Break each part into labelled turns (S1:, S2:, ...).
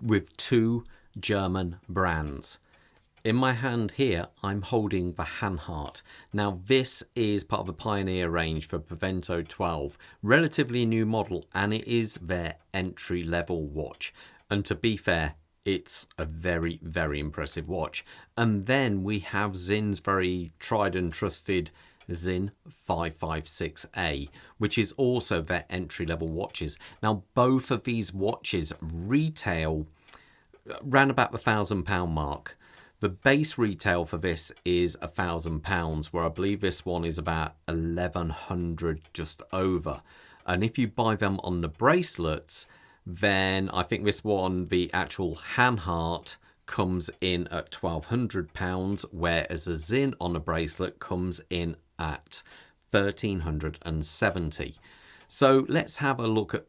S1: with two German brands. In my hand here, I'm holding the Hanhart. Now, this is part of the Pioneer range for Prevento 12. Relatively new model, and it is their entry-level watch. And to be fair, it's a very, very impressive watch. And then we have Sinn's very tried and trusted Sinn 556A, which is also their entry-level watches. Now, both of these watches retail around about the £1,000 mark. The base retail for this is £1,000, where I believe this one is about 1,100 just over. And if you buy them on the bracelets, then I think this one, the actual Hanhart, comes in at £1,200, whereas a Sinn on a bracelet comes in at 1,370. So let's have a look at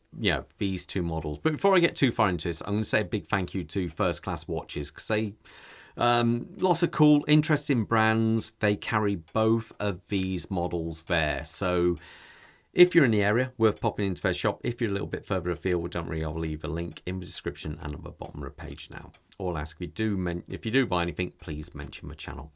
S1: these two models. But before I get too far into this, I'm going to say a big thank you to First Class Watches, because they lots of cool, interesting brands. They carry both of these models there. So if you're in the area, worth popping into their shop. If you're a little bit further afield, don't worry, I'll leave a link in the description and at the bottom of the page now. All I ask, if you do buy anything, please mention the channel.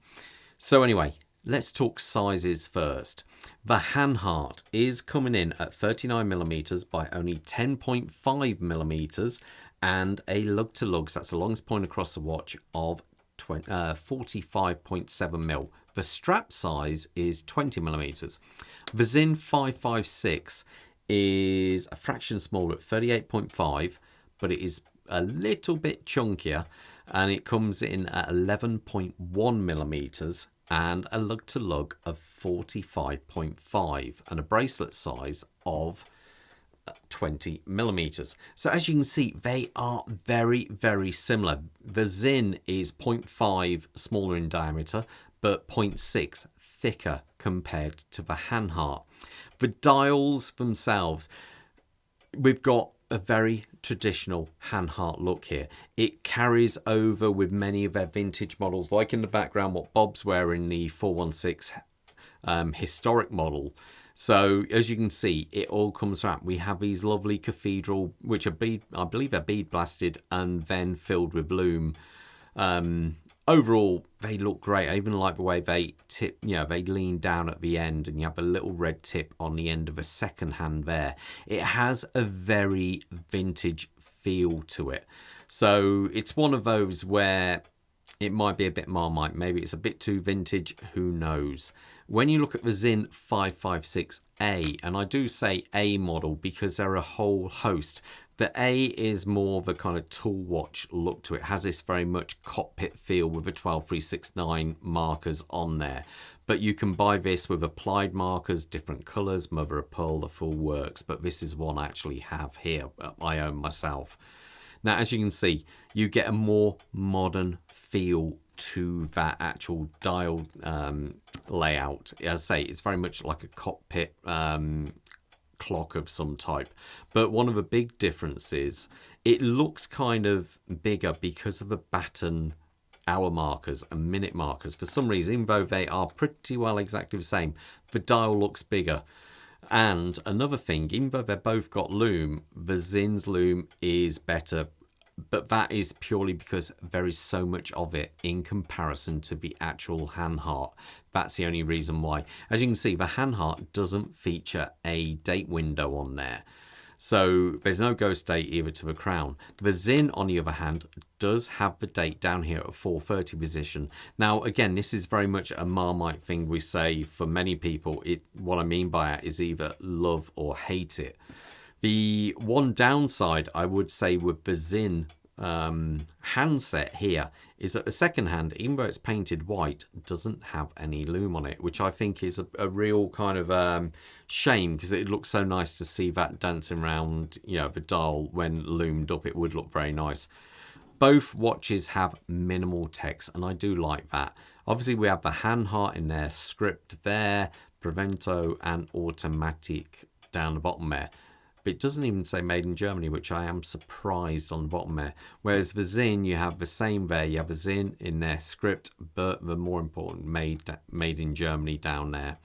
S1: So anyway, let's talk sizes first. The Hanhart is coming in at 39mm by only 10.5mm and a lug-to-lug, so that's the longest point across the watch, of 45.7mm. The strap size is 20mm. The Sinn 556 is a fraction smaller at 38.5, but it is a little bit chunkier, and it comes in at 11.1mm and a lug-to-lug of 45.5 and a bracelet size of 20mm. So as you can see, they are very, very similar. The Sinn is 0.5 smaller in diameter, but 0.6 thicker compared to the Hanhart. The dials themselves, we've got a very traditional Hanhart look here. It carries over with many of their vintage models, like in the background what Bob's wearing, the 416 historic model. So as you can see, it all comes around. We have these lovely cathedral, which are I believe are bead blasted and then filled with loom. Overall, they look great. I even like the way they tip, they lean down at the end, and you have a little red tip on the end of a second hand there. It has a very vintage feel to it. So it's one of those where it might be a bit Marmite. Maybe it's a bit too vintage. Who knows? When you look at the Sinn 556A, and I do say A model because there are a whole host. The A is more of a kind of tool watch look to it. It has this very much cockpit feel with the 12369 markers on there. But you can buy this with applied markers, different colours, mother of pearl, the full works. But this is one I actually have here. I own myself. Now, as you can see, you get a more modern feel to that actual dial layout. As I say, it's very much like a cockpit clock of some type. But one of the big differences, it looks kind of bigger because of the baton hour markers and minute markers. For some reason, even though they are pretty well exactly the same, the dial looks bigger. And another thing, even though they've both got loom, the Sinn's loom is better, but that is purely because there is so much of it in comparison to the actual Hanhart. That's the only reason why. As you can see, the Hanhart doesn't feature a date window on there. So there's no ghost date either to the crown. The Sinn, on the other hand, does have the date down here at 4:30 position. Now, again, this is very much a Marmite thing we say for many people. What I mean by it is either love or hate it. The one downside I would say with the Sinn handset here is that the second hand, even though it's painted white, doesn't have any loom on it, which I think is a real kind of shame, because it looks so nice to see that dancing around, the dial when loomed up. It would look very nice. Both watches have minimal text, and I do like that. Obviously, we have the Hanhart in their script there, Prevento and Automatic down the bottom there. But it doesn't even say made in Germany, which I am surprised on the bottom there. Whereas the Sinn, you have the same there. You have a Sinn in their script, but the more important made in Germany down there.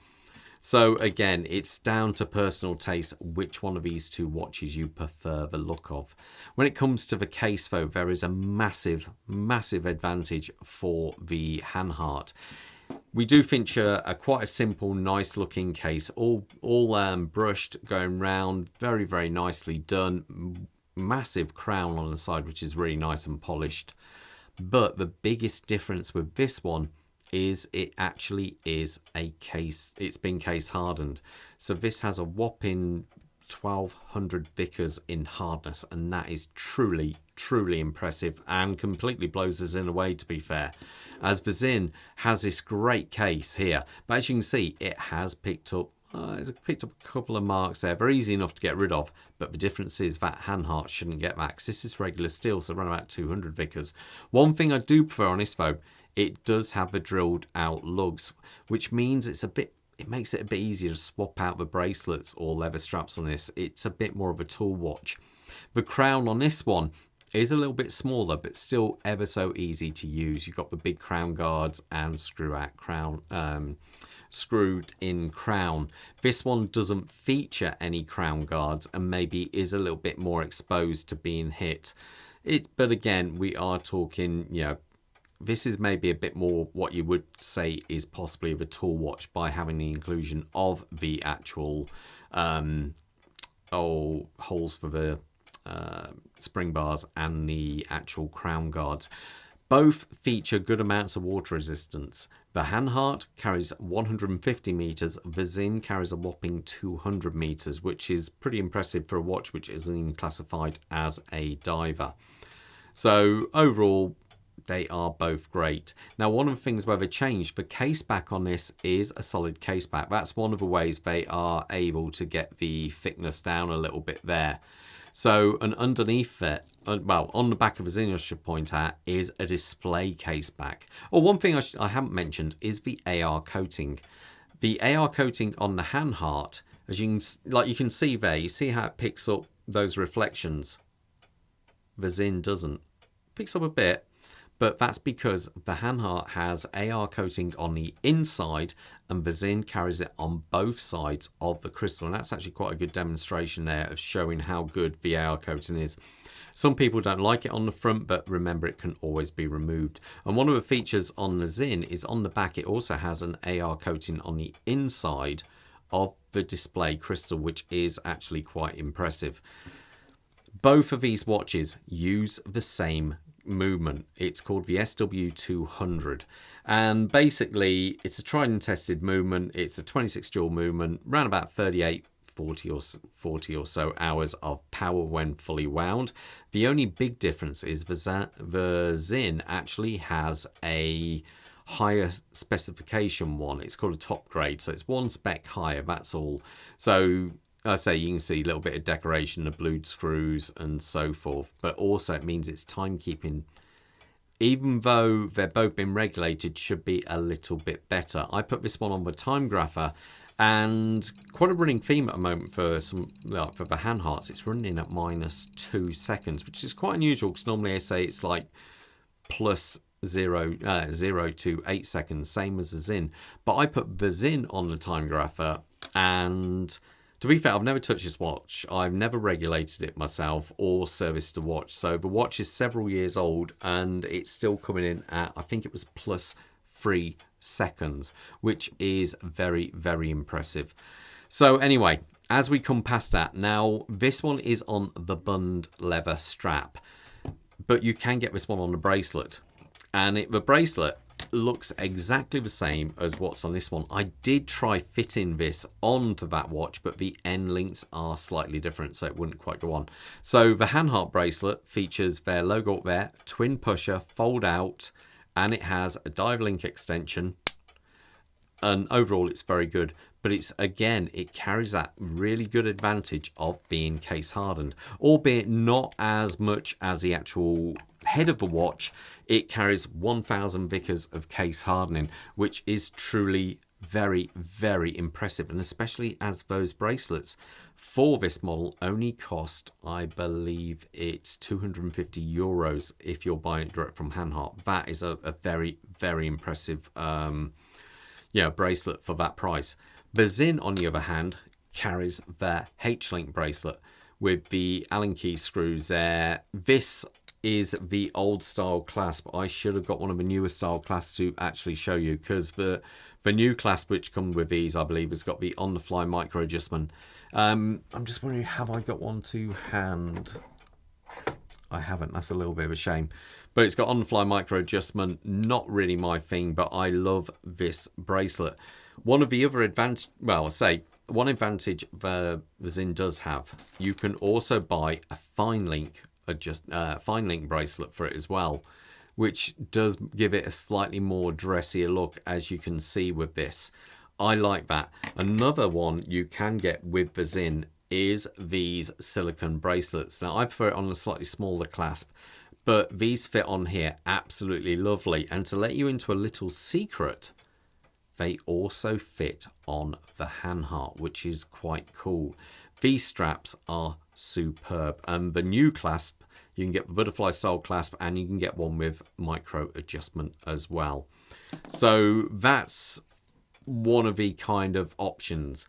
S1: So again, it's down to personal taste which one of these two watches you prefer the look of. When it comes to the case though, there is a massive advantage for the Hanhart. We do feature quite a simple, nice looking case, all brushed, going round, very nicely done. Massive crown on the side, which is really nice and polished. But the biggest difference with this one is it actually is a case. It's been case hardened. So this has a whopping 1200 Vickers in hardness, and that is truly impressive and completely blows us in away, to be fair. As the Sinn has this great case here, but as you can see, it has picked up a couple of marks there, very easy enough to get rid of, but the difference is that Hanhart shouldn't get that, because this is regular steel, so around about 200 Vickers. One thing I do prefer on this though, it does have the drilled out lugs, which means it makes it a bit easier to swap out the bracelets or leather straps on this. It's a bit more of a tool watch. The crown on this one is a little bit smaller, but still ever so easy to use. You've got the big crown guards and screwed in crown. This one doesn't feature any crown guards and maybe is a little bit more exposed to being hit. But again, we are talking, this is maybe a bit more what you would say is possibly of a tool watch by having the inclusion of the actual holes for the spring bars and the actual crown guards. Both feature good amounts of water resistance. The Hanhart carries 150 meters, the Sinn carries a whopping 200 meters, which is pretty impressive for a watch which isn't even classified as a diver. So overall, they are both great. Now, one of the things where they changed, the case back on this is a solid case back. That's one of the ways they are able to get the thickness down a little bit there. So, and underneath it, well, on the back of the Sinn, I should point out, is a display case back. Or one thing I haven't mentioned is the AR coating. The AR coating on the Hanhart, as you can see there, you see how it picks up those reflections. The Sinn doesn't. Picks up a bit, but that's because the Hanhart has AR coating on the inside and the Sinn carries it on both sides of the crystal. And that's actually quite a good demonstration there of showing how good the AR coating is. Some people don't like it on the front, but remember, it can always be removed. And one of the features on the Sinn is on the back, it also has an AR coating on the inside of the display crystal, which is actually quite impressive. Both of these watches use the same movement. It's called the SW200, and basically it's a tried and tested movement. It's a 26 joule movement, around about 40 or so hours of power when fully wound. The only big difference is the Sinn actually has a higher specification one. It's called a top grade, so it's one spec higher, that's all. So I say you can see a little bit of decoration, the blued screws and so forth, but also it means its timekeeping, even though they've both been regulated, should be a little bit better. I put this one on the time grapher, and quite a running theme at the moment for for the Hanharts. It's running at -2 seconds, which is quite unusual because normally I say it's like plus 0 to 8 seconds, same as the Sinn. But I put the Sinn on the time grapher, and to be fair, I've never touched this watch. I've never regulated it myself or serviced the watch. So the watch is several years old and it's still coming in at, I think it was plus 3 seconds, which is very, very impressive. So anyway, as we come past that, now this one is on the bund leather strap, but you can get this one on the bracelet. And the bracelet looks exactly the same as what's on this one. I did try fitting this onto that watch, but the end links are slightly different, so it wouldn't quite go on. So the Hanhart bracelet features their logo up there, twin pusher, fold out, and it has a dive link extension. And overall, it's very good. But it's, again, it carries that really good advantage of being case hardened, albeit not as much as the actual head of the watch. It carries 1000 Vickers of case hardening, which is truly very, very impressive. And especially as those bracelets for this model only cost, I believe it's €250 if you're buying it direct from Hanhart. That is a very, very impressive bracelet for that price. The Sinn, on the other hand, carries their H-link bracelet with the Allen key screws there. This is the old style clasp. I should have got one of the newer style clasps to actually show you, because the new clasp which come with these, I believe, has got the on the fly micro adjustment. I'm just wondering, have I got one to hand? I haven't. That's a little bit of a shame, but it's got on the fly micro adjustment. Not really my thing, but I love this bracelet. One of the other advantage, well, I'll say one advantage the Sinn does have, you can also buy a fine link bracelet for it as well, which does give it a slightly more dressier look, as you can see with this. I like that. Another one you can get with the Sinn is these silicone bracelets. Now I prefer it on a slightly smaller clasp, but these fit on here absolutely lovely. And to let you into a little secret, they also fit on the Hanhart, which is quite cool. These straps are superb, and the new clasp, you can get the butterfly style clasp, and you can get one with micro adjustment as well. So that's one of the kind of options.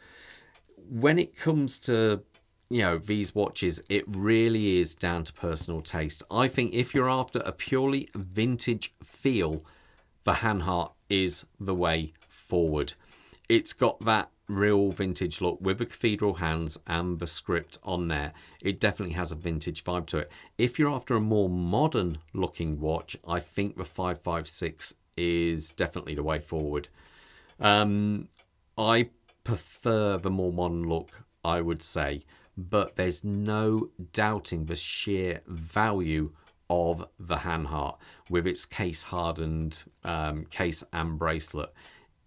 S1: When it comes to, you know, these watches, it really is down to personal taste. I think if you're after a purely vintage feel, the Hanhart is the way forward. It's got that real vintage look with the cathedral hands and the script on there. It definitely has a vintage vibe to it. If you're after a more modern looking watch, I think the 556 is definitely the way forward. I prefer the more modern look, I would say, but there's no doubting the sheer value of the Hanhart with its case hardened case and bracelet.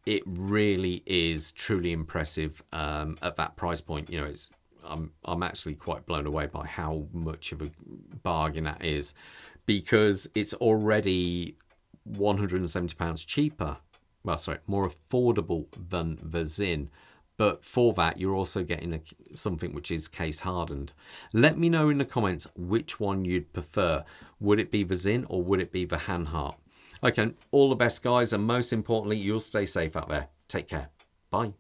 S1: It really is truly impressive at that price point. You know, it's I'm actually quite blown away by how much of a bargain that is, because it's already £170 cheaper. Well, sorry, more affordable than the Sinn. But for that, you're also getting something which is case hardened. Let me know in the comments which one you'd prefer. Would it be the Sinn or would it be the Hanhart? Okay, all the best, guys, and most importantly, you'll stay safe out there. Take care. Bye.